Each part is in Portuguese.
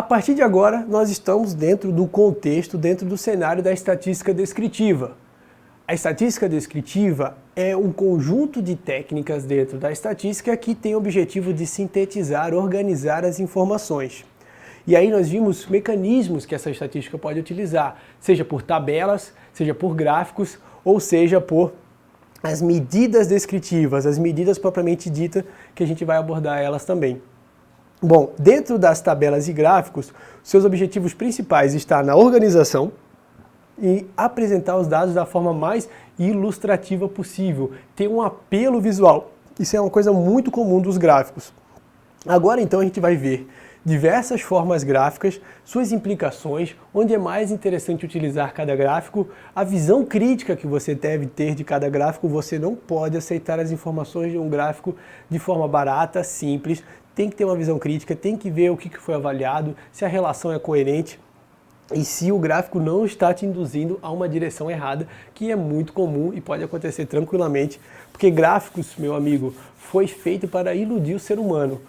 A partir de agora, nós estamos dentro do contexto, dentro do cenário da estatística descritiva. A estatística descritiva é um conjunto de técnicas dentro da estatística que tem o objetivo de sintetizar, organizar as informações. E aí nós vimos mecanismos que essa estatística pode utilizar, seja por tabelas, seja por gráficos, ou seja por as medidas descritivas, as medidas propriamente ditas, que a gente vai abordar elas também. Bom, dentro das tabelas e gráficos, seus objetivos principais estão na organização e apresentar os dados da forma mais ilustrativa possível, ter um apelo visual. Isso é uma coisa muito comum dos gráficos. Agora então a gente vai ver diversas formas gráficas, suas implicações, onde é mais interessante utilizar cada gráfico, a visão crítica que você deve ter de cada gráfico. Você não pode aceitar as informações de um gráfico de forma barata, simples, tem que ter uma visão crítica, tem que ver o que foi avaliado, se a relação é coerente e se o gráfico não está te induzindo a uma direção errada, que é muito comum e pode acontecer tranquilamente, porque gráficos, meu amigo, foi feito para iludir o ser humano.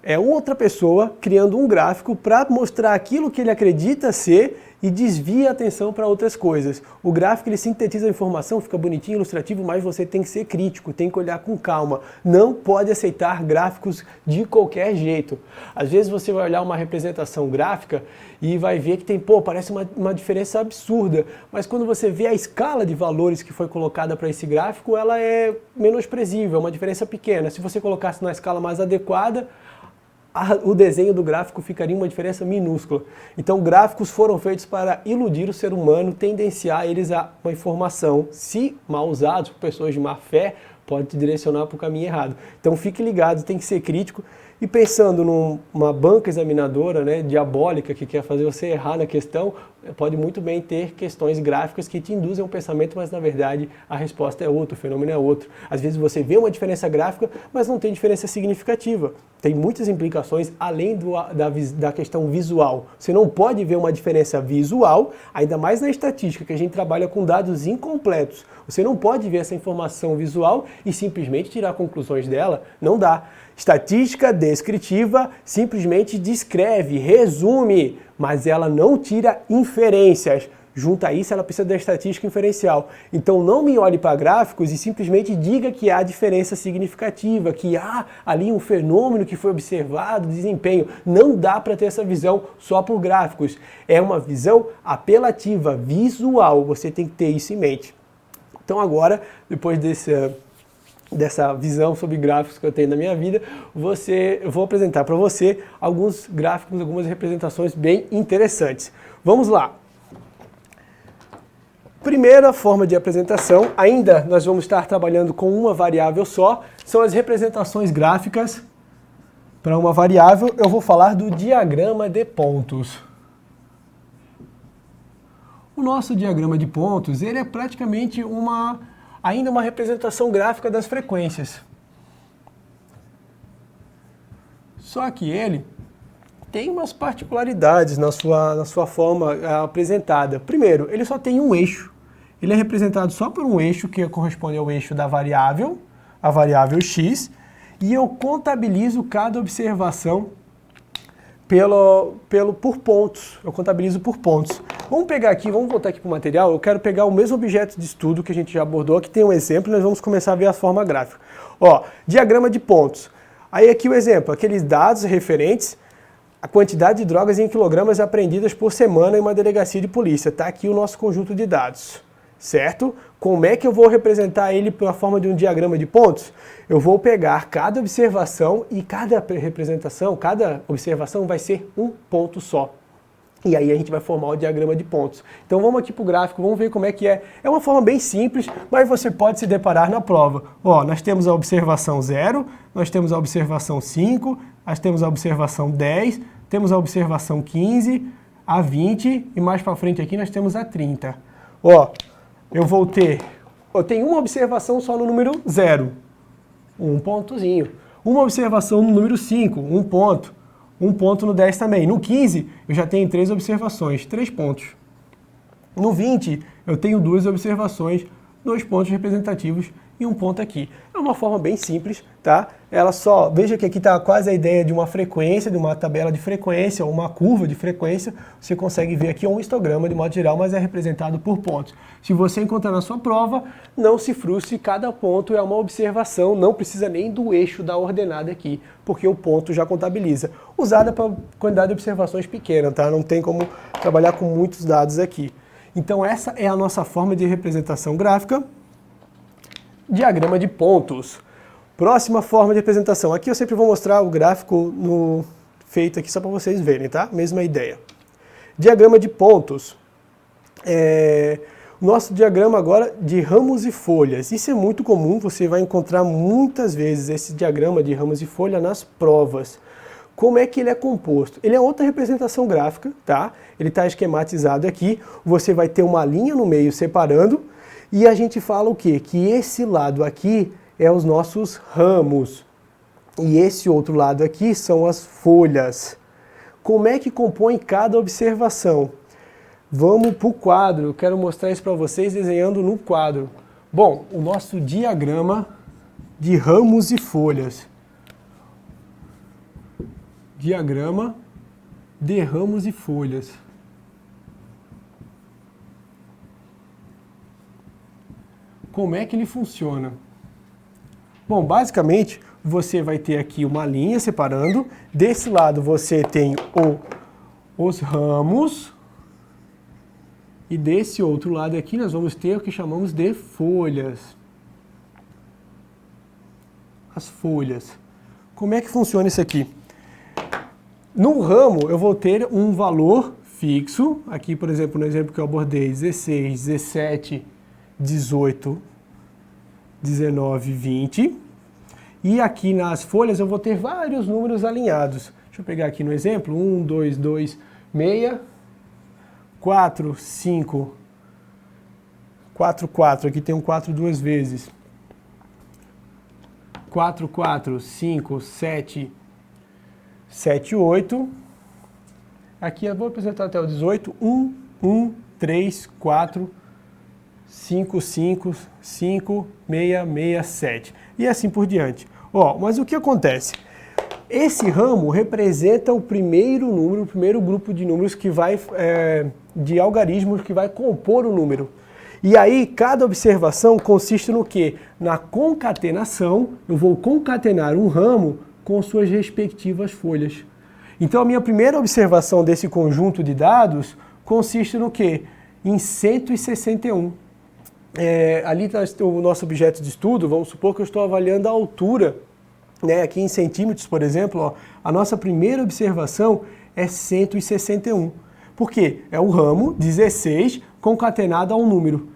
É outra pessoa criando um gráfico para mostrar aquilo que ele acredita ser e desvia a atenção para outras coisas. O gráfico ele sintetiza a informação, fica bonitinho, ilustrativo, mas você tem que ser crítico, tem que olhar com calma. Não pode aceitar gráficos de qualquer jeito. Às vezes você vai olhar uma representação gráfica e vai ver que tem, parece uma diferença absurda, mas quando você vê a escala de valores que foi colocada para esse gráfico, ela é menosprezível, é uma diferença pequena. Se você colocasse na escala mais adequada, o desenho do gráfico ficaria uma diferença minúscula. Então, gráficos foram feitos para iludir o ser humano, tendenciar eles a uma informação. Se mal usados por pessoas de má fé, pode te direcionar para o caminho errado. Então, fique ligado, tem que ser crítico. E pensando numa banca examinadora, né, diabólica, que quer fazer você errar na questão, pode muito bem ter questões gráficas que te induzem ao pensamento, mas na verdade a resposta é outra, o fenômeno é outro. Às vezes você vê uma diferença gráfica, mas não tem diferença significativa. Tem muitas implicações além da questão visual. Você não pode ver uma diferença visual, ainda mais na estatística, que a gente trabalha com dados incompletos. Você não pode ver essa informação visual e simplesmente tirar conclusões dela, não dá. Estatística descritiva simplesmente descreve, resume, mas ela não tira inferências. Junto a isso, ela precisa da estatística inferencial. Então não me olhe para gráficos e simplesmente diga que há diferença significativa, que há ali um fenômeno que foi observado, desempenho. Não dá para ter essa visão só por gráficos. É uma visão apelativa, visual. Você tem que ter isso em mente. Então agora, depois dessa visão sobre gráficos que eu tenho na minha vida, eu vou apresentar para você alguns gráficos, algumas representações bem interessantes. Vamos lá! Primeira forma de apresentação, ainda nós vamos estar trabalhando com uma variável só, são as representações gráficas para uma variável. Eu vou falar do diagrama de pontos. O nosso diagrama de pontos, ele é praticamente ainda uma representação gráfica das frequências. Só que ele tem umas particularidades na sua forma apresentada. Primeiro, ele só tem um eixo. Ele é representado só por um eixo, que corresponde ao eixo da variável, a variável x, e eu contabilizo cada observação por pontos. Eu contabilizo por pontos. Vamos pegar aqui, vamos voltar aqui para o material. Eu quero pegar o mesmo objeto de estudo que a gente já abordou. Aqui tem um exemplo, nós vamos começar a ver a forma gráfica. Ó, diagrama de pontos. Aí aqui o exemplo, aqueles dados referentes à quantidade de drogas em quilogramas apreendidas por semana em uma delegacia de polícia. Está aqui o nosso conjunto de dados, certo? Como é que eu vou representar ele pela forma de um diagrama de pontos? Eu vou pegar cada observação e cada observação vai ser um ponto só. E aí a gente vai formar o diagrama de pontos. Então vamos aqui para o gráfico, vamos ver como é que é. É uma forma bem simples, mas você pode se deparar na prova. Ó, nós temos a observação 0, nós temos a observação 5, nós temos a observação 10, temos a observação 15, a 20 e mais para frente aqui nós temos a 30. Ó, eu tenho uma observação só no número 0, um pontozinho. Uma observação no número 5, um ponto. Um ponto no 10 também. No 15, eu já tenho 3 observações, 3 pontos. No 20, eu tenho 2 observações, 2 pontos representativos e um ponto aqui. É uma forma bem simples, tá? Ela só, veja que aqui está quase a ideia de uma frequência, de uma tabela de frequência, ou uma curva de frequência. Você consegue ver aqui um histograma de modo geral, mas é representado por pontos. Se você encontrar na sua prova, não se frustre, cada ponto é uma observação, não precisa nem do eixo da ordenada aqui, porque o ponto já contabiliza. Usada para quantidade de observações pequena, tá? Não tem como trabalhar com muitos dados aqui. Então essa é a nossa forma de representação gráfica. Diagrama de pontos. Próxima forma de representação. Aqui eu sempre vou mostrar o gráfico feito aqui só para vocês verem, tá? Mesma ideia. Diagrama de pontos. Nosso diagrama agora de ramos e folhas. Isso é muito comum, você vai encontrar muitas vezes esse diagrama de ramos e folha nas provas. Como é que ele é composto? Ele é outra representação gráfica, tá? Ele está esquematizado aqui. Você vai ter uma linha no meio separando. E a gente fala o quê? Que esse lado aqui é os nossos ramos. E esse outro lado aqui são as folhas. Como é que compõe cada observação? Vamos para o quadro. Eu quero mostrar isso para vocês desenhando no quadro. Bom, o nosso diagrama de ramos e folhas. Diagrama de ramos e folhas. Como é que ele funciona? Bom, basicamente, você vai ter aqui uma linha separando. Desse lado você tem os ramos. E desse outro lado aqui nós vamos ter o que chamamos de folhas. As folhas. Como é que funciona isso aqui? No ramo eu vou ter um valor fixo. Aqui, por exemplo, no exemplo que eu abordei, 16, 17, 18, 19, 20. E aqui nas folhas eu vou ter vários números alinhados. Deixa eu pegar aqui no exemplo. 1, 2, 2, 6, 4, 5, 4, 4. Aqui tem um 4 duas vezes. 4, 4, 5, 7, 7, 8. Aqui eu vou apresentar até o 18. 1, 1, 3, 4, 5, 5, 5, 6, 6, 7. E assim por diante. Mas o que acontece? Esse ramo representa o primeiro número, o primeiro grupo de números que vai, de algarismos que vai compor o número. E aí, cada observação consiste no quê? Na concatenação. Eu vou concatenar um ramo com suas respectivas folhas. Então, a minha primeira observação desse conjunto de dados consiste no quê? Em 161. Ali está o nosso objeto de estudo. Vamos supor que eu estou avaliando a altura, né? Aqui em centímetros, por exemplo, a nossa primeira observação é 161. Por quê? É o ramo 16 concatenado a um número.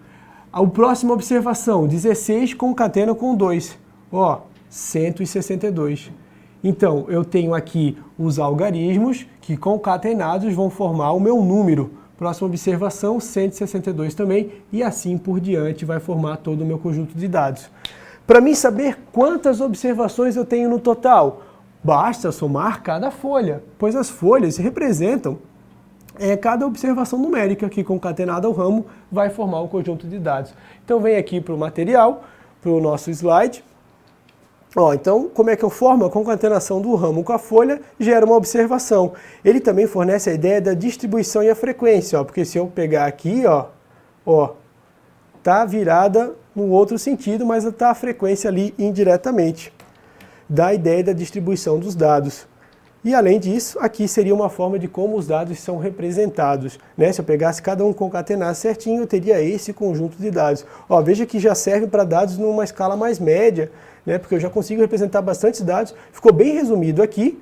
A próxima observação, 16 concatena com 2. 162. Então, eu tenho aqui os algarismos que concatenados vão formar o meu número. Próxima observação, 162 também, e assim por diante vai formar todo o meu conjunto de dados. Para mim saber quantas observações eu tenho no total, basta somar cada folha, pois as folhas representam cada observação numérica que concatenada ao ramo vai formar o conjunto de dados. Então vem aqui para o material, para o nosso slide. Então, como é que eu formo? A concatenação do ramo com a folha gera uma observação. Ele também fornece a ideia da distribuição e a frequência, porque se eu pegar aqui, tá virada no outro sentido, mas está a frequência ali indiretamente. Dá a ideia da distribuição dos dados. E além disso, aqui seria uma forma de como os dados são representados, né? Se eu pegasse cada um concatenasse certinho, eu teria esse conjunto de dados. Veja que já serve para dados numa escala mais média, né? Porque eu já consigo representar bastantes dados. Ficou bem resumido aqui.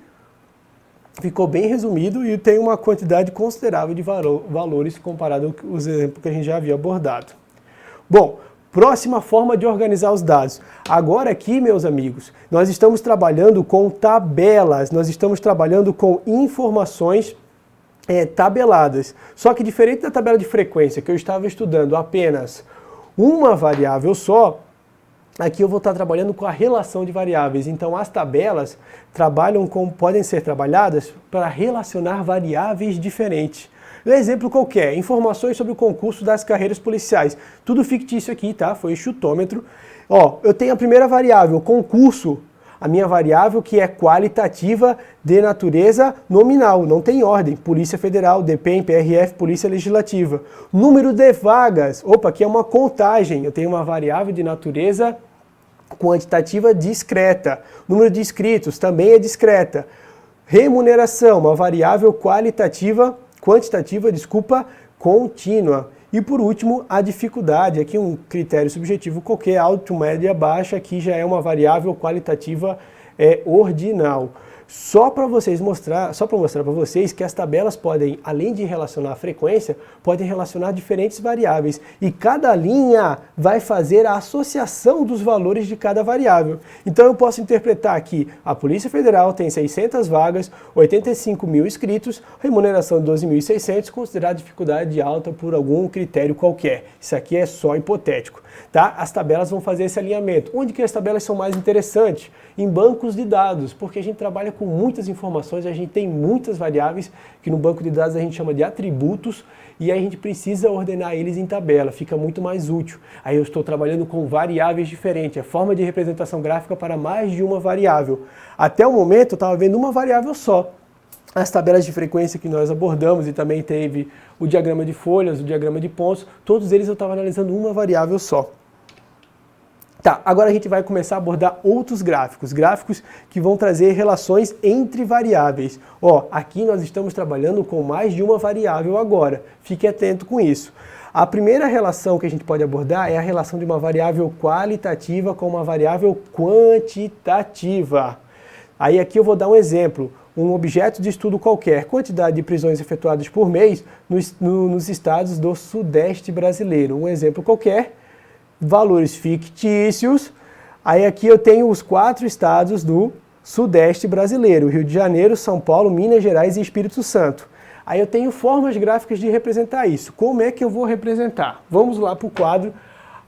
Ficou bem resumido e tem uma quantidade considerável de valores comparado aos exemplos que a gente já havia abordado. Bom, próxima forma de organizar os dados. Agora aqui, meus amigos, nós estamos trabalhando com tabelas, nós estamos trabalhando com informações tabeladas. Só que diferente da tabela de frequência, que eu estava estudando apenas uma variável só, aqui eu vou estar trabalhando com a relação de variáveis. Então as tabelas podem ser trabalhadas para relacionar variáveis diferentes. Um exemplo qualquer, informações sobre o concurso das carreiras policiais. Tudo fictício aqui, tá? Foi chutômetro. Ó, eu tenho a primeira variável, concurso. A minha variável que é qualitativa de natureza nominal, não tem ordem. Polícia Federal, DPEM, PRF, Polícia Legislativa. Número de vagas. Opa, aqui é uma contagem. Eu tenho uma variável de natureza quantitativa discreta. Número de inscritos também é discreta. Remuneração, uma variável quantitativa, contínua. E por último, a dificuldade, aqui um critério subjetivo qualquer, alto, média, baixa, aqui já é uma variável qualitativa ordinal. Só para mostrar para vocês que as tabelas podem, além de relacionar a frequência, podem relacionar diferentes variáveis. E cada linha vai fazer a associação dos valores de cada variável. Então eu posso interpretar aqui, a Polícia Federal tem 600 vagas, 85 mil inscritos, remuneração de 12.600, considerar dificuldade de alta por algum critério qualquer. Isso aqui é só hipotético. Tá? As tabelas vão fazer esse alinhamento. Onde que as tabelas são mais interessantes? Em bancos de dados, porque a gente trabalha com muitas informações, a gente tem muitas variáveis, que no banco de dados a gente chama de atributos, e aí a gente precisa ordenar eles em tabela, fica muito mais útil. Aí eu estou trabalhando com variáveis diferentes, a forma de representação gráfica para mais de uma variável. Até o momento eu estava vendo uma variável só. As tabelas de frequência que nós abordamos e também teve o diagrama de folhas, o diagrama de pontos, todos eles eu estava analisando uma variável só. Tá, agora a gente vai começar a abordar outros gráficos, gráficos que vão trazer relações entre variáveis. Ó, aqui nós estamos trabalhando com mais de uma variável agora, fique atento com isso. A primeira relação que a gente pode abordar é a relação de uma variável qualitativa com uma variável quantitativa. Aí aqui eu vou dar um exemplo, um objeto de estudo qualquer, quantidade de prisões efetuadas por mês nos estados do Sudeste brasileiro. Um exemplo qualquer, valores fictícios. Aí aqui eu tenho os 4 estados do Sudeste brasileiro, Rio de Janeiro, São Paulo, Minas Gerais e Espírito Santo. Aí eu tenho formas gráficas de representar isso. Como é que eu vou representar? Vamos lá para o quadro.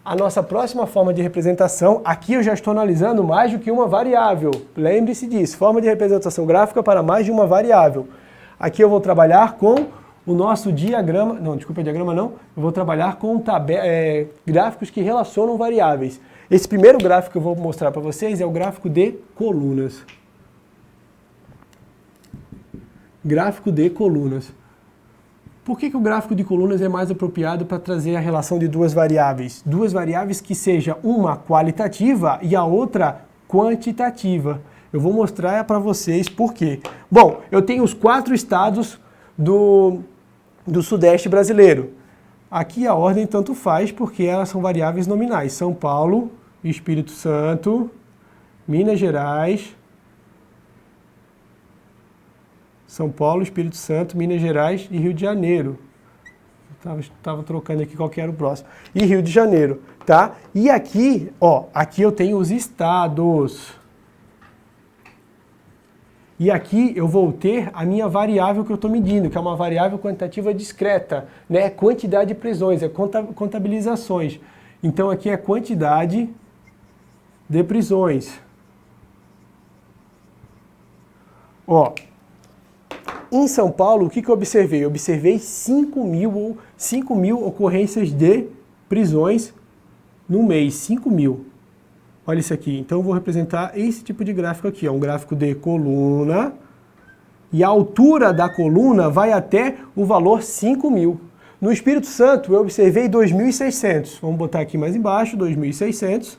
A nossa próxima forma de representação, aqui eu já estou analisando mais do que uma variável. Lembre-se disso, forma de representação gráfica para mais de uma variável. Aqui eu vou trabalhar com o nosso diagrama, não, desculpa, diagrama não, eu vou trabalhar com gráficos que relacionam variáveis. Esse primeiro gráfico que eu vou mostrar para vocês é o gráfico de colunas. Gráfico de colunas. Por que o gráfico de colunas é mais apropriado para trazer a relação de duas variáveis? Duas variáveis que seja uma qualitativa e a outra quantitativa. Eu vou mostrar para vocês por quê. Bom, eu tenho os 4 estados do Sudeste brasileiro. Aqui a ordem tanto faz porque elas são variáveis nominais. São Paulo, Espírito Santo, Minas Gerais, São Paulo, Espírito Santo, Minas Gerais e Rio de Janeiro. Estava trocando aqui qual que era o próximo. E Rio de Janeiro, tá? E aqui, ó, aqui eu tenho os estados. E aqui eu vou ter a minha variável que eu estou medindo, que é uma variável quantitativa discreta, né? Quantidade de prisões, é contabilizações. Então aqui é quantidade de prisões. Ó, em São Paulo, o que eu observei? Eu observei 5 mil ocorrências de prisões no mês, 5 mil. Olha isso aqui, então eu vou representar esse tipo de gráfico aqui, ó, um gráfico de coluna, e a altura da coluna vai até o valor 5 mil. No Espírito Santo eu observei 2.600, vamos botar aqui mais embaixo, 2.600.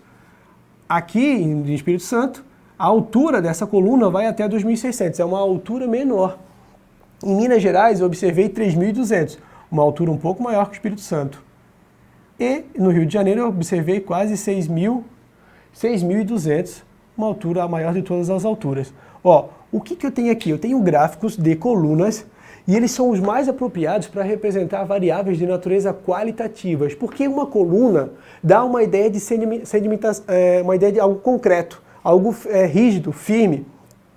Aqui no Espírito Santo, a altura dessa coluna vai até 2.600, é uma altura menor. Em Minas Gerais eu observei 3.200, uma altura um pouco maior que o Espírito Santo. E no Rio de Janeiro eu observei quase 6.200, uma altura a maior de todas as alturas. Ó, o que eu tenho aqui? Eu tenho gráficos de colunas e eles são os mais apropriados para representar variáveis de natureza qualitativas, porque uma coluna dá uma ideia de sedimentação, uma ideia de algo concreto, algo rígido, firme,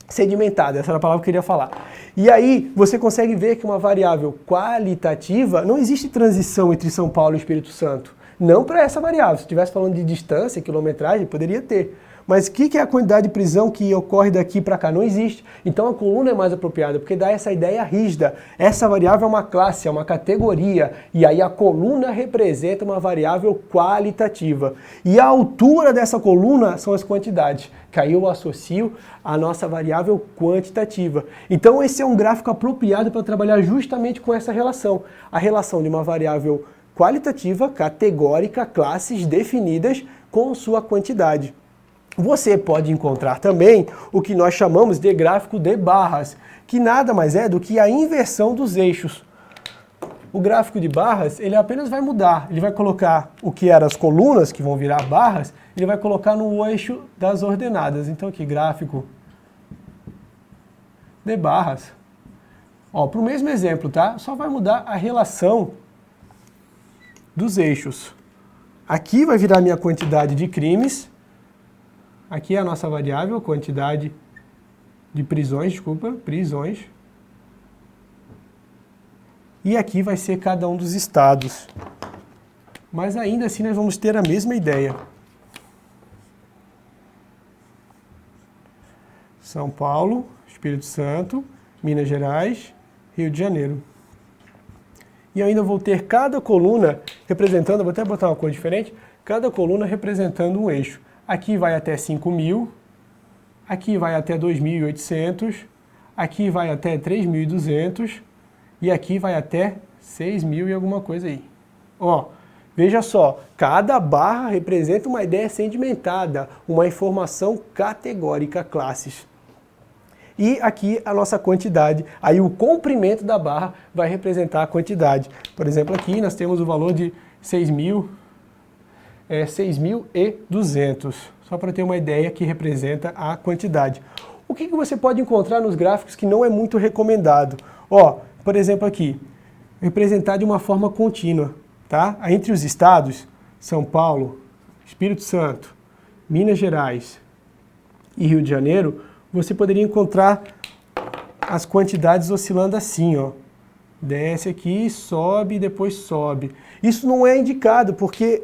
sedimentado, essa era a palavra que eu queria falar. E aí você consegue ver que uma variável qualitativa, não existe transição entre São Paulo e Espírito Santo. Não para essa variável. Se estivesse falando de distância, quilometragem, poderia ter. Mas o que é a quantidade de prisão que ocorre daqui para cá? Não existe. Então a coluna é mais apropriada, porque dá essa ideia rígida. Essa variável é uma classe, é uma categoria, e aí a coluna representa uma variável qualitativa. E a altura dessa coluna são as quantidades, que aí eu associo a nossa variável quantitativa. Então esse é um gráfico apropriado para trabalhar justamente com essa relação. A relação de uma variável qualitativa, categórica, classes definidas com sua quantidade. Você pode encontrar também o que nós chamamos de gráfico de barras, que nada mais é do que a inversão dos eixos. O gráfico de barras, ele apenas vai mudar, ele vai colocar o que eram as colunas, que vão virar barras, ele vai colocar no eixo das ordenadas. Então aqui, gráfico de barras. Para o mesmo exemplo, tá? Só vai mudar a relação dos eixos. Aqui vai virar minha quantidade de crimes. Aqui é a nossa variável, quantidade de prisões, prisões. E aqui vai ser cada um dos estados. Mas ainda assim nós vamos ter a mesma ideia. São Paulo, Espírito Santo, Minas Gerais, Rio de Janeiro. E ainda vou ter cada coluna representando, vou até botar uma cor diferente, cada coluna representando um eixo. Aqui vai até 5.000, aqui vai até 2.800, aqui vai até 3.200 e aqui vai até 6.000 e alguma coisa aí. Veja só, cada barra representa uma ideia sedimentada, uma informação categórica, classes. E aqui a nossa quantidade, aí o comprimento da barra vai representar a quantidade. Por exemplo, aqui nós temos o valor de 6.200, só para ter uma ideia que representa a quantidade. O que você pode encontrar nos gráficos que não é muito recomendado? Por exemplo aqui, representar de uma forma contínua, tá? Entre os estados, São Paulo, Espírito Santo, Minas Gerais e Rio de Janeiro, você poderia encontrar as quantidades oscilando assim, Desce aqui, sobe e depois sobe. Isso não é indicado porque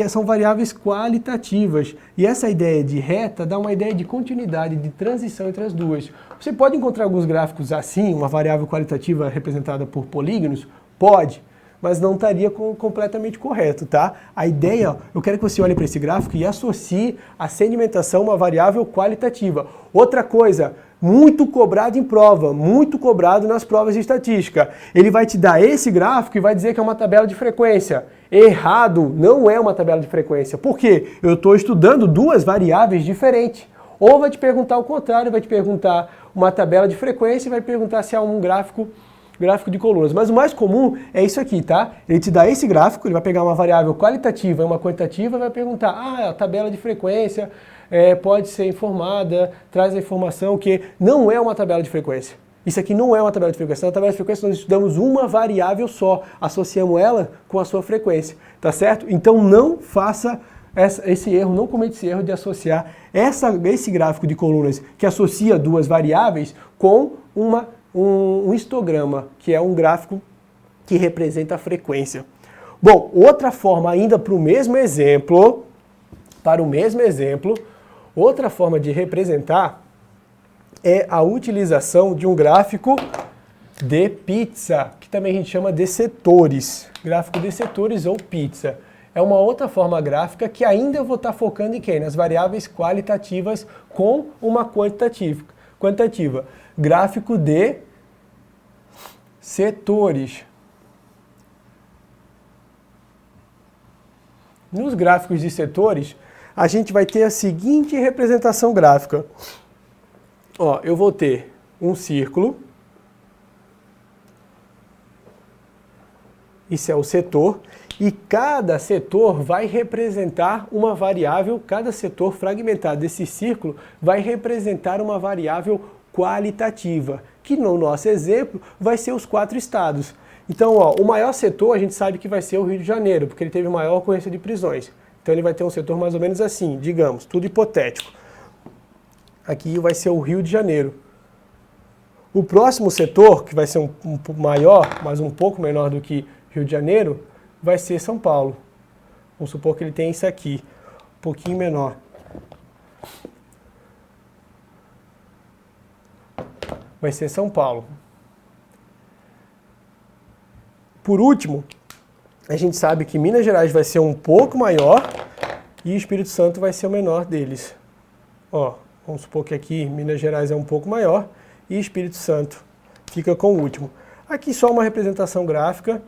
são variáveis qualitativas. E essa ideia de reta dá uma ideia de continuidade, de transição entre as duas. Você pode encontrar alguns gráficos assim, uma variável qualitativa representada por polígonos? Pode, mas não estaria completamente correto, tá? A ideia, eu quero que você olhe para esse gráfico e associe a sedimentação a uma variável qualitativa. Outra coisa, muito cobrado em prova, muito cobrado nas provas de estatística. Ele vai te dar esse gráfico e vai dizer que é uma tabela de frequência. Errado, não é uma tabela de frequência. Por quê? Eu estou estudando duas variáveis diferentes. Ou vai te perguntar o contrário, vai te perguntar uma tabela de frequência e vai perguntar se há um gráfico de colunas. Mas o mais comum é isso aqui, tá? Ele te dá esse gráfico, ele vai pegar uma variável qualitativa e uma quantitativa e vai perguntar, a tabela de frequência pode ser informada, traz a informação que não é uma tabela de frequência. Isso aqui não é uma tabela de frequência. Na tabela de frequência nós estudamos uma variável só, associamos ela com a sua frequência, tá certo? Então não faça esse erro, não cometa esse erro de associar esse gráfico de colunas que associa duas variáveis com um histograma, que é um gráfico que representa a frequência. Bom, outra forma ainda para o mesmo exemplo, outra forma de representar é a utilização de um gráfico de pizza, que também a gente chama de setores. Gráfico de setores ou pizza. É uma outra forma gráfica que ainda eu vou estar focando em quem? Nas variáveis qualitativas com uma quantitativa. Gráfico de setores. Nos gráficos de setores, a gente vai ter a seguinte representação gráfica. Eu vou ter um círculo. Isso é o setor. E cada setor vai representar uma variável, cada setor fragmentado desse círculo vai representar uma variável qualitativa, que no nosso exemplo vai ser os 4 estados. Então, o maior setor a gente sabe que vai ser o Rio de Janeiro, porque ele teve maior ocorrência de prisões. Então ele vai ter um setor mais ou menos assim, digamos, tudo hipotético. Aqui vai ser o Rio de Janeiro. O próximo setor, que vai ser um maior, mas um pouco menor do que Rio de Janeiro, vai ser São Paulo. Vamos supor que ele tem isso aqui, um pouquinho menor. vai ser São Paulo. Por último, a gente sabe que Minas Gerais vai ser um pouco maior e Espírito Santo vai ser o menor deles. Ó, vamos supor que aqui Minas Gerais é um pouco maior e Espírito Santo fica com o último. Aqui só uma representação gráfica.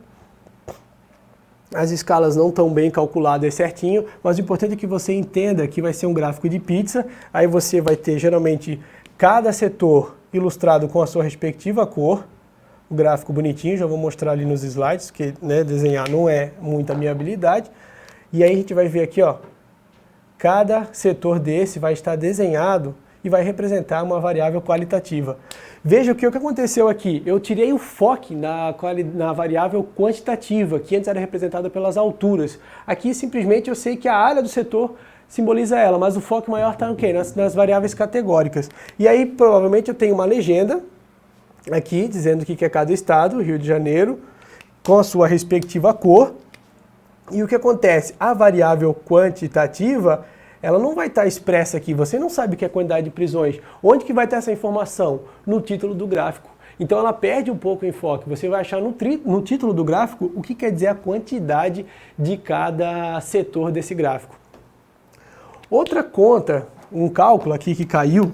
As escalas não estão bem calculadas certinho, mas o importante é que você entenda que vai ser um gráfico de pizza. Aí você vai ter geralmente cada setor ilustrado com a sua respectiva cor. O gráfico bonitinho, já vou mostrar ali nos slides, que né, desenhar não é muito a minha habilidade. E aí a gente vai ver aqui, ó, cada setor desse vai estar desenhado e vai representar uma variável qualitativa. Veja o que aconteceu aqui. Eu tirei o foco na variável quantitativa, que antes era representada pelas alturas. Aqui simplesmente eu sei que a área do setor simboliza ela, mas o foco maior está no quê? Nas variáveis categóricas. E aí provavelmente eu tenho uma legenda aqui dizendo o que é cada estado, Rio de Janeiro, com a sua respectiva cor. E o que acontece? A variável quantitativa, ela não vai estar expressa aqui. Você não sabe o que é a quantidade de prisões. Onde que vai ter essa informação? No título do gráfico. Então ela perde um pouco o enfoque. Você vai achar no título do gráfico o que quer dizer a quantidade de cada setor desse gráfico. Outra conta, um cálculo aqui que caiu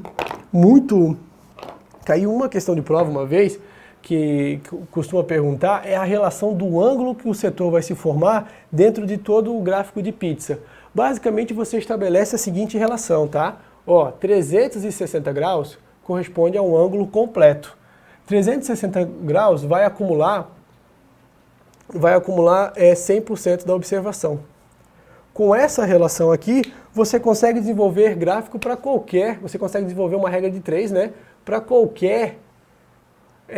uma questão de prova uma vez, que costuma perguntar, é a relação do ângulo que o setor vai se formar dentro de todo o gráfico de pizza. Basicamente você estabelece a seguinte relação, tá? Ó, 360 graus corresponde a um ângulo completo. 360 graus vai acumular 100% da observação. Com essa relação aqui, você consegue desenvolver gráfico para você consegue desenvolver uma regra de 3, né? Para qualquer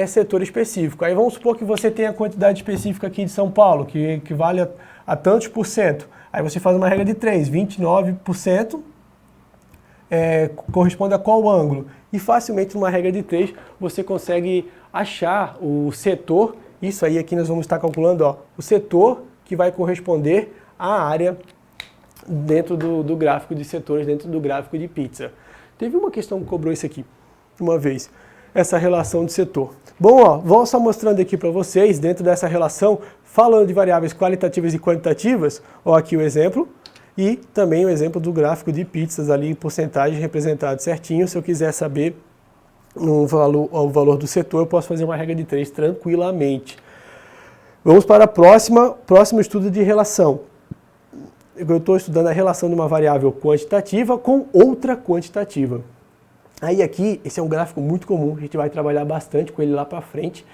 setor específico. Aí vamos supor que você tem a quantidade específica aqui de São Paulo, que equivale a tantos por cento. Aí você faz uma regra de 3, 29% corresponde a qual ângulo? E facilmente numa regra de 3 você consegue achar o setor, isso aí aqui nós vamos estar calculando, ó, o setor que vai corresponder à área dentro do gráfico de setores, dentro do gráfico de pizza. Teve uma questão que cobrou isso aqui uma vez, essa relação de setor. Bom, ó, vou só mostrando aqui para vocês, dentro dessa relação, falando de variáveis qualitativas e quantitativas, ó, aqui o exemplo, e também o exemplo do gráfico de pizzas ali, em porcentagem representado certinho. Se eu quiser saber o valor do setor, eu posso fazer uma regra de 3 tranquilamente. Vamos para o próximo estudo de relação. Eu estou estudando a relação de uma variável quantitativa com outra quantitativa. Aí aqui, esse é um gráfico muito comum, a gente vai trabalhar bastante com ele lá para frente.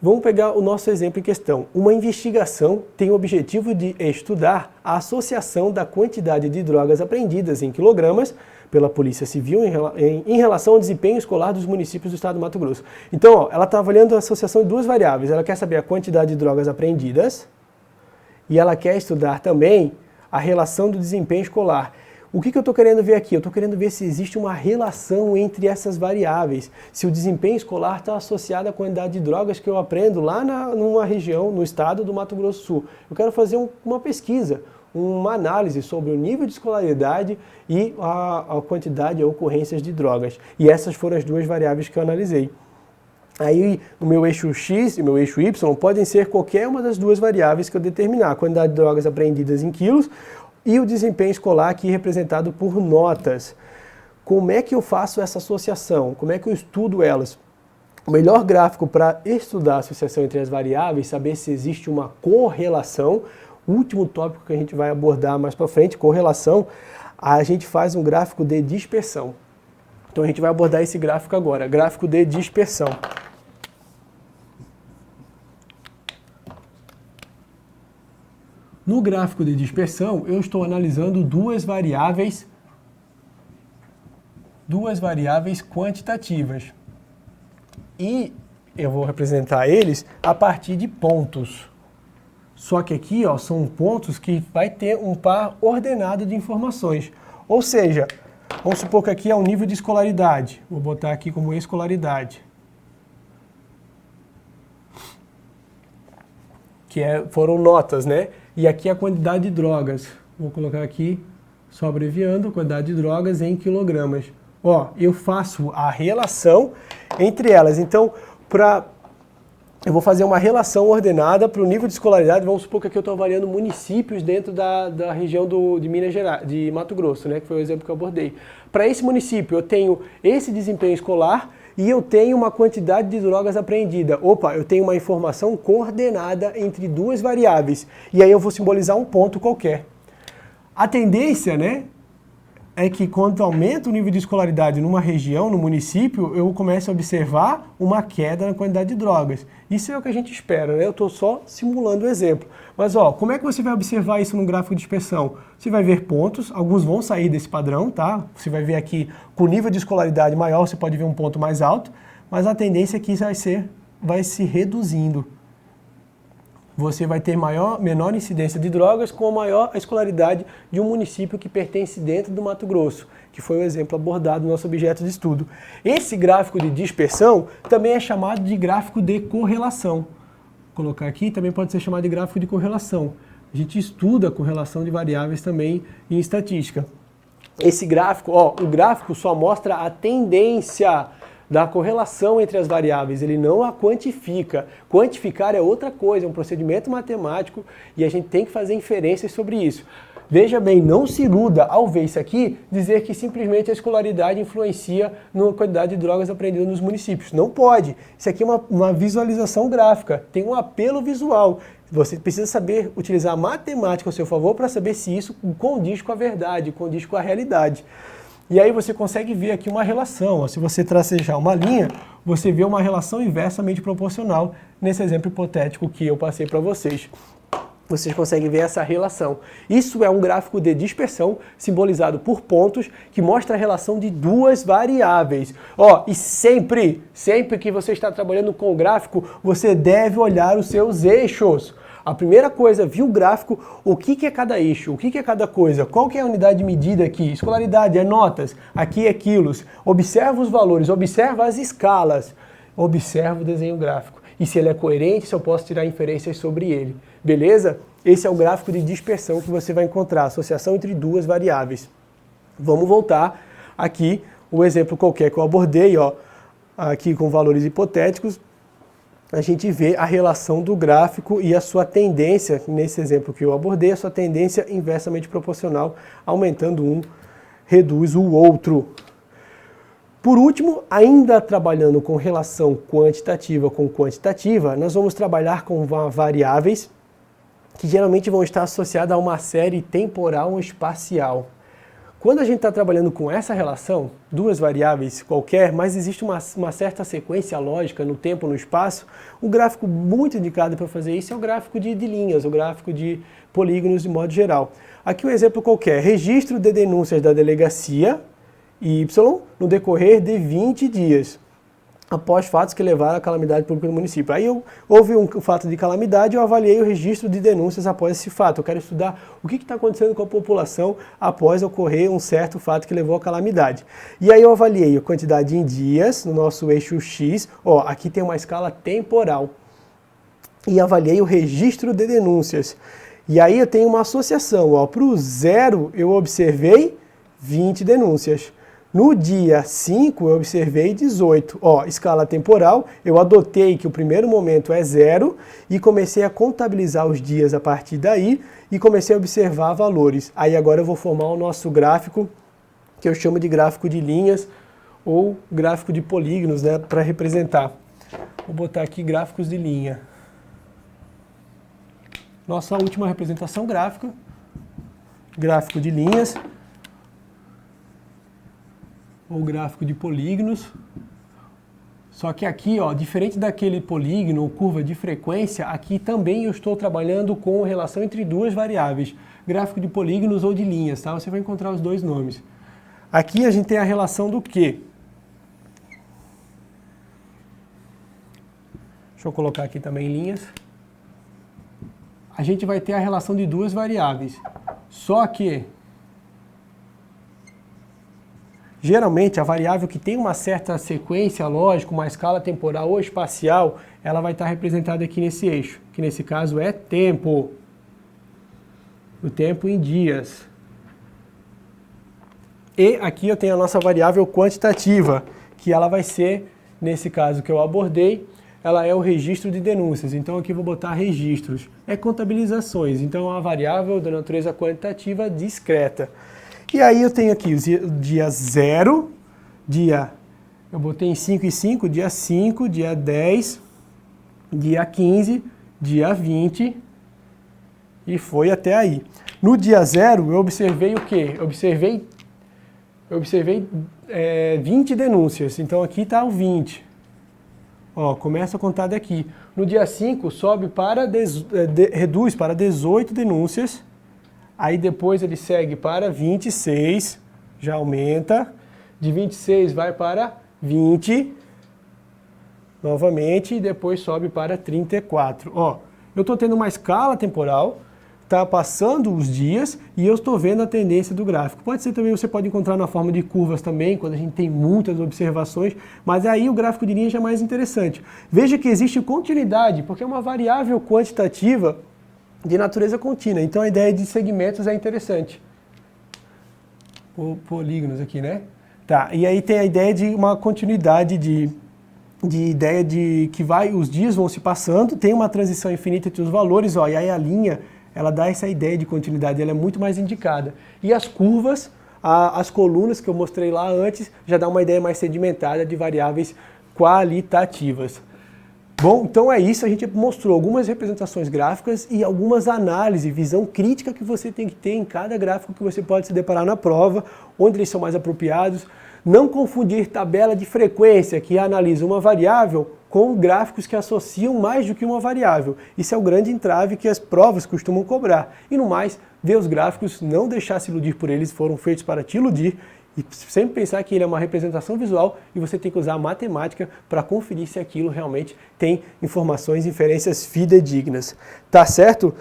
Vamos pegar o nosso exemplo em questão. Uma investigação tem o objetivo de estudar a associação da quantidade de drogas apreendidas em quilogramas pela Polícia Civil em relação ao desempenho escolar dos municípios do estado do Mato Grosso. Então, ó, ela está avaliando a associação de duas variáveis. Ela quer saber a quantidade de drogas apreendidas e ela quer estudar também a relação do desempenho escolar. O que eu estou querendo ver aqui? Eu estou querendo ver se existe uma relação entre essas variáveis. Se o desempenho escolar está associado à quantidade de drogas que eu aprendo lá numa região, no estado do Mato Grosso do Sul. Eu quero fazer uma pesquisa, uma análise sobre o nível de escolaridade e a quantidade de ocorrências de drogas. E essas foram as duas variáveis que eu analisei. Aí o meu eixo X e o meu eixo Y podem ser qualquer uma das duas variáveis que eu determinar. A quantidade de drogas apreendidas em quilos e o desempenho escolar aqui representado por notas. Como é que eu faço essa associação? Como é que eu estudo elas? O melhor gráfico para estudar a associação entre as variáveis, saber se existe uma correlação, o último tópico que a gente vai abordar mais para frente, correlação, a gente faz um gráfico de dispersão. Então a gente vai abordar esse gráfico agora, gráfico de dispersão. No gráfico de dispersão, eu estou analisando duas variáveis quantitativas. E eu vou representar eles a partir de pontos. Só que aqui, ó, são pontos que vai ter um par ordenado de informações. Ou seja, vamos supor que aqui é um nível de escolaridade. Vou botar aqui como escolaridade. Foram notas, né? E aqui a quantidade de drogas. Vou colocar aqui, só abreviando, a quantidade de drogas em quilogramas. ó, eu faço a relação entre elas. Então, eu vou fazer uma relação ordenada para o nível de escolaridade. Vamos supor que aqui eu estou avaliando municípios dentro da região de Minas Gerais, de Mato Grosso, né, que foi o exemplo que eu abordei. Para esse município, eu tenho esse desempenho escolar e eu tenho uma quantidade de drogas apreendida. Opa, eu tenho uma informação coordenada entre duas variáveis. E aí eu vou simbolizar um ponto qualquer. A tendência, né, é que quando aumenta o nível de escolaridade numa região, no município, eu começo a observar uma queda na quantidade de drogas. Isso é o que a gente espera, né? Eu estou só simulando o exemplo. Mas, ó, como é que você vai observar isso no gráfico de dispersão? Você vai ver pontos, alguns vão sair desse padrão, tá? Você vai ver aqui, com nível de escolaridade maior, você pode ver um ponto mais alto, mas a tendência é que isso vai se reduzindo. Você vai ter menor incidência de drogas com a maior escolaridade de um município que pertence dentro do Mato Grosso, que foi o exemplo abordado no nosso objeto de estudo. Esse gráfico de dispersão também é chamado de gráfico de correlação. Vou colocar aqui, também pode ser chamado de gráfico de correlação. A gente estuda a correlação de variáveis também em estatística. Esse gráfico, ó, o gráfico só mostra a tendência da correlação entre as variáveis, ele não a quantifica. Quantificar é outra coisa, é um procedimento matemático e a gente tem que fazer inferências sobre isso. Veja bem, não se iluda ao ver isso aqui, dizer que simplesmente a escolaridade influencia na quantidade de drogas apreendidas nos municípios. Não pode. Isso aqui é uma visualização gráfica, tem um apelo visual. Você precisa saber utilizar a matemática ao seu favor para saber se isso condiz com a verdade, condiz com a realidade. E aí você consegue ver aqui uma relação. Ó, se você tracejar uma linha, você vê uma relação inversamente proporcional nesse exemplo hipotético que eu passei para vocês. Vocês conseguem ver essa relação. Isso é um gráfico de dispersão simbolizado por pontos que mostra a relação de duas variáveis. Ó, e sempre que você está trabalhando com o gráfico, você deve olhar os seus eixos. A primeira coisa, viu o gráfico, o que é cada eixo, o que é cada coisa, qual que é a unidade de medida aqui, escolaridade é notas, aqui é quilos, observa os valores, observa as escalas, observa o desenho gráfico. E se ele é coerente, se eu posso tirar inferências sobre ele, beleza? Esse é o gráfico de dispersão que você vai encontrar, associação entre duas variáveis. Vamos voltar aqui, o exemplo qualquer que eu abordei, ó, aqui com valores hipotéticos, a gente vê a relação do gráfico e a sua tendência, nesse exemplo que eu abordei, a sua tendência inversamente proporcional, aumentando um, reduz o outro. Por último, ainda trabalhando com relação quantitativa com quantitativa, nós vamos trabalhar com variáveis que geralmente vão estar associadas a uma série temporal ou espacial. Quando a gente está trabalhando com essa relação, duas variáveis qualquer, mas existe uma certa sequência lógica no tempo e no espaço, o gráfico muito indicado para fazer isso é o gráfico de linhas, o gráfico de polígonos de modo geral. Aqui um exemplo qualquer, registro de denúncias da delegacia Y no decorrer de 20 dias, após fatos que levaram à calamidade pública no município. Aí houve um fato de calamidade, eu avaliei o registro de denúncias após esse fato. Eu quero estudar o que está acontecendo com a população após ocorrer um certo fato que levou à calamidade. E aí eu avaliei a quantidade em dias, no nosso eixo X, ó, aqui tem uma escala temporal. E avaliei o registro de denúncias. E aí eu tenho uma associação, para o 0 eu observei 20 denúncias. No dia 5, eu observei 18. Ó, escala temporal, eu adotei que o primeiro momento é 0 e comecei a contabilizar os dias a partir daí e comecei a observar valores. Aí agora eu vou formar o nosso gráfico, que eu chamo de gráfico de linhas ou gráfico de polígonos, né, para representar. Vou botar aqui gráficos de linha. Nossa última representação gráfica, gráfico de linhas, ou gráfico de polígonos. Só que aqui, ó, diferente daquele polígono ou curva de frequência, aqui também eu estou trabalhando com relação entre duas variáveis, gráfico de polígonos ou de linhas, tá? Você vai encontrar os dois nomes. Aqui a gente tem a relação do quê? Deixa eu colocar aqui também linhas. A gente vai ter a relação de duas variáveis. Só que geralmente, a variável que tem uma certa sequência lógica, uma escala temporal ou espacial, ela vai estar representada aqui nesse eixo, que nesse caso é tempo. O tempo em dias. E aqui eu tenho a nossa variável quantitativa, que ela vai ser, nesse caso que eu abordei, ela é o registro de denúncias. Então aqui eu vou botar registros. É contabilizações, então é uma variável da natureza quantitativa discreta. E aí eu tenho aqui o dia 0, eu botei em 5 e 5, dia 5, dia 10, dia 15, dia 20 e foi até aí. No dia 0 eu observei o quê? Eu observei 20 denúncias, então aqui está o 20. Ó, começa a contar daqui. No dia 5 sobe para reduz para 18 denúncias. Aí depois ele segue para 26, já aumenta. De 26 vai para 20 novamente e depois sobe para 34. Ó, eu estou tendo uma escala temporal, está passando os dias e eu estou vendo a tendência do gráfico. Pode ser também, você pode encontrar na forma de curvas também, quando a gente tem muitas observações, mas aí o gráfico de linhas é mais interessante. Veja que existe continuidade, porque é uma variável quantitativa de natureza contínua, então a ideia de segmentos é interessante. Polígonos aqui, né? Tá, e aí tem a ideia de uma continuidade de ideia de que os dias vão se passando, tem uma transição infinita entre os valores, ó, e aí a linha ela dá essa ideia de continuidade, ela é muito mais indicada. E as curvas, as colunas que eu mostrei lá antes, já dá uma ideia mais sedimentada de variáveis qualitativas. Bom, então é isso, a gente mostrou algumas representações gráficas e algumas análises, visão crítica que você tem que ter em cada gráfico que você pode se deparar na prova, onde eles são mais apropriados. Não confundir tabela de frequência, que analisa uma variável, com gráficos que associam mais do que uma variável. Isso é o grande entrave que as provas costumam cobrar. E no mais, ver os gráficos, não deixar se iludir por eles, foram feitos para te iludir, e sempre pensar que ele é uma representação visual e você tem que usar a matemática para conferir se aquilo realmente tem informações e inferências fidedignas. Tá certo?